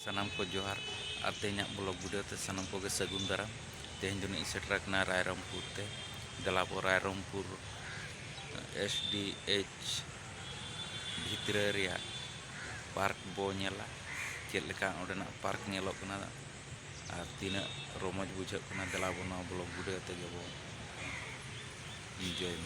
Sanam ko johar ar tehnyak blog video te sanam ko ge sagun daram tehn joni setra kena Rairampur te dalapo Rairampur SDH bhitra ria park bo nyela chet leka ondenak park nyelok kena ar tina romoj bujhak kena dalapo na blog video te ge bo enjoy.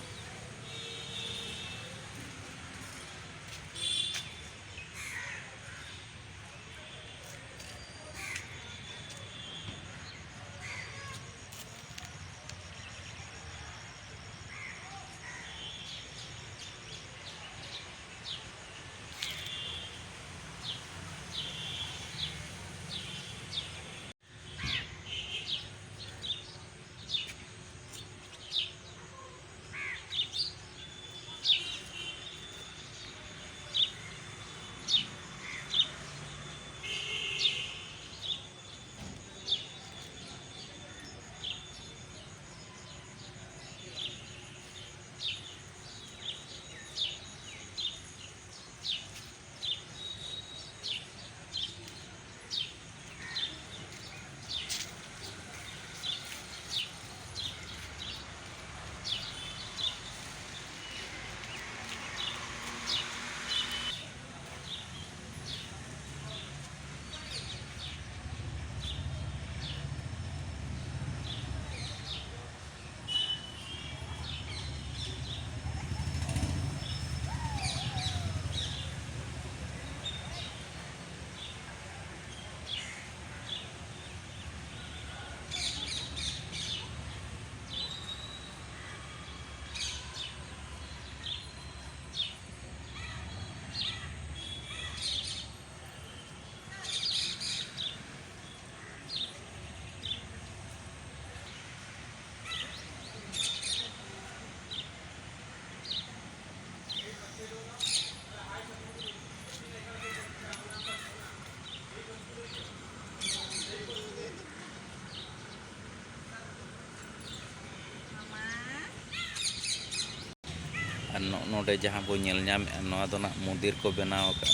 नोडे जहाँ बो nail ᱧᱟᱢᱮᱜᱼᱟ नोआ दो ना मंदिर को बनाव का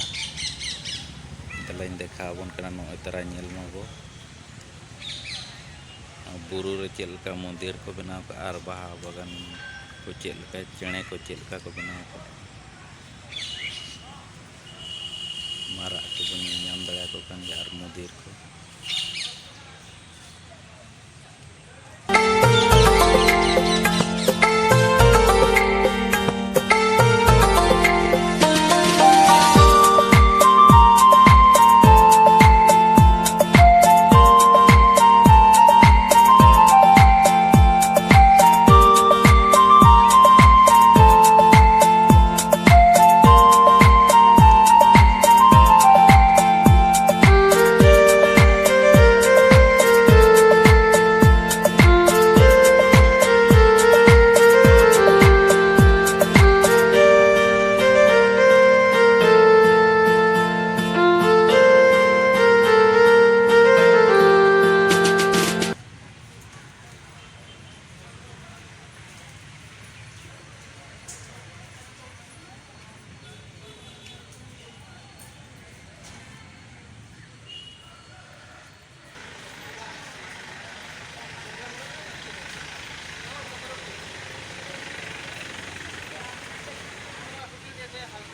तलाइन देखा बन कना नोय तरा नेल नबो बुरु रे चेल का मंदिर को बनाव का आर बाहा बागान को चेल का चेणे को चेल का को बनाव का मारा को बन ᱧᱟᱢ दड़ा को कान यार मंदिर को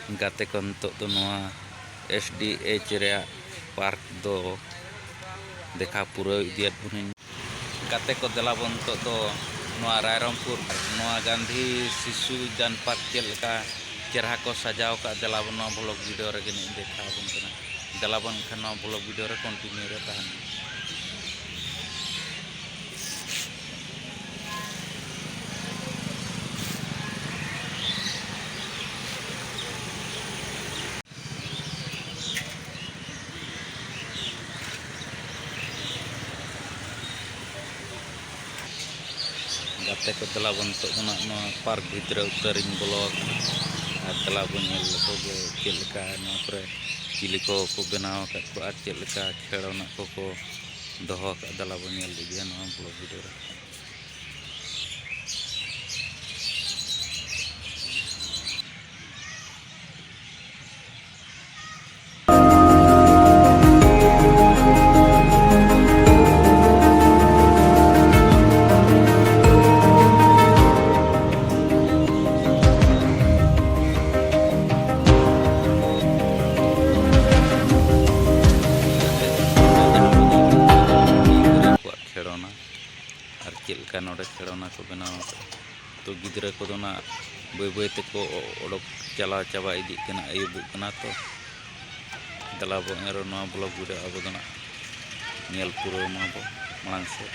गाते को नितोग दो नोआ SDH रे पार्क दो देखा पूरा इदियत बुनिन गाते को दला बन तो नोआ रायरंगपुर नोआ गांधी शिशु उद्यान पार्क चेलका चेहरा को सजाव का दला बन नोआ ब्लॉग वीडियो रे गनि देखा बन कना दला बन खान नोआ ब्लॉग वीडियो रे कंटिन्यू रे तहन गाते को दला बन तो पार्क भीतर उतरिन ब्लॉग दला बन को चेलका नोरे चिली को बनाव का को आर चेलका खेलना को दोहो का दला बन लिया ब्लॉग वीडियो रे ᱮᱱᱠᱷᱟन ᱱᱚᱰᱮ ᱠᱷᱮᱞᱳᱱᱟ ᱠᱚ ᱵᱮᱱᱟᱣ ᱟᱠᱟᱫᱟ ᱛᱚ ᱜᱤᱫᱽᱨᱟᱹ ᱠᱚᱫᱚ ᱱᱟᱜ ᱵᱟᱹᱭ ᱛᱮᱠᱚ ᱚᱰᱚᱠ ᱪᱟᱞᱟᱣ ᱪᱟᱵᱟ ᱤᱫᱤᱜ ᱠᱟᱱᱟ ᱟᱹᱭᱩᱵᱚᱜ ᱠᱟᱱᱟ ᱛᱚ ᱫᱮᱞᱟ ᱵᱚ ᱮᱱᱨᱮ ᱱᱚᱣᱟ ᱵᱞᱚᱜ ᱵᱷᱤᱰᱤᱭᱳ ᱟᱵᱚ ᱫᱚ ᱱᱟᱜ ᱧᱮᱞ ᱯᱩᱨᱟᱹᱣ ᱢᱟᱵᱚ ᱢᱟᱲᱟᱝ ᱥᱮᱫ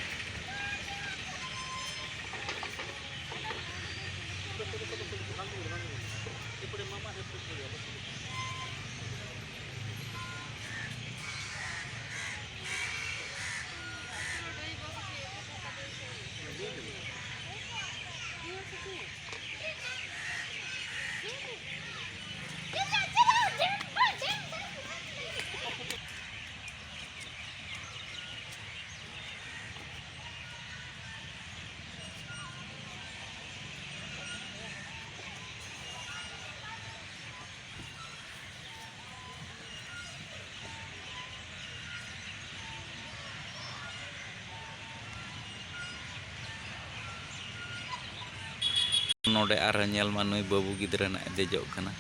ᱱᱚᱰᱮ ᱟᱨᱦᱚᱸ ᱧᱮᱞ ᱢᱟ ᱱᱩᱭ ᱵᱟᱹᱵᱩ ᱜᱤᱫᱽᱨᱟᱹ ᱱᱟᱜ ᱫᱮᱡᱚᱜ ᱠᱟᱱᱟ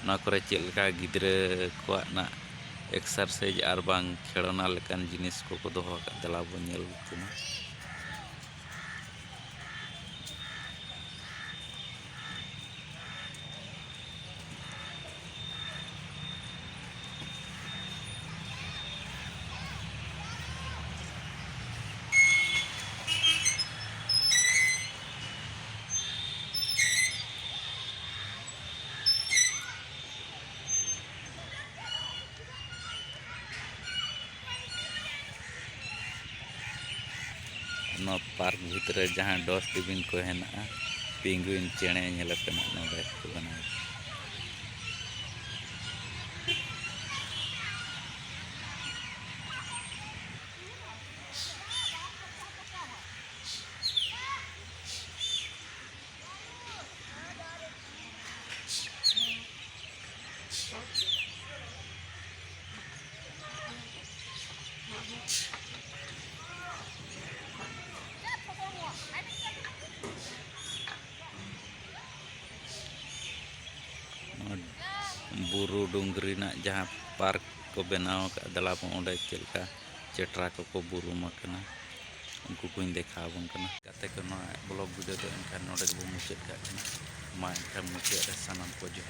ᱱᱚᱣᱟ ᱠᱚᱨᱮ ᱪᱮᱫ ᱞᱮᱠᱟ ᱜᱤᱫᱽᱨᱟᱹ ᱠᱚᱣᱟᱜ ᱱᱟᱜ ᱮᱠᱥᱟᱨᱥᱟᱭᱤᱡᱽ ᱟᱨ ᱵᱟᱝ ᱠᱷᱮᱞᱳᱱᱟ ᱞᱮᱠᱟᱱ ᱡᱤᱱᱤᱥ ᱠᱚᱠᱚ ᱫᱚᱦᱚ ᱟᱠᱟᱫ ᱫᱮᱞᱟ ᱵᱚᱱ ᱧᱮᱞ ᱠᱚᱢᱟ ᱱᱚᱣᱟ ᱯᱟᱨᱠ ᱵᱷᱤᱛᱨᱤ ᱡᱟᱦᱟᱸ ᱰᱚᱥᱴᱵᱤᱱ ᱠᱚ ᱦᱮᱱᱟᱜᱼᱟ ᱯᱤᱝᱜᱩᱭᱤᱱ ᱪᱮᱬᱮ ᱧᱮᱞᱮᱯᱮ ᱱᱟᱜ ᱱᱚᱰᱮ ᱠᱚ ᱵᱮᱱᱟᱣ ᱵᱩᱨᱩ ᱰᱩᱝᱨᱤ ᱨᱮᱱᱟᱜ ᱡᱟᱦᱟᱸ park ko benaw ka dala pun onde chilka cetra ko burum akana unku kuin dekhabon kana kate ko no blog video do enkan node bo muchet ka kana ma enkan muchet sanam ko jo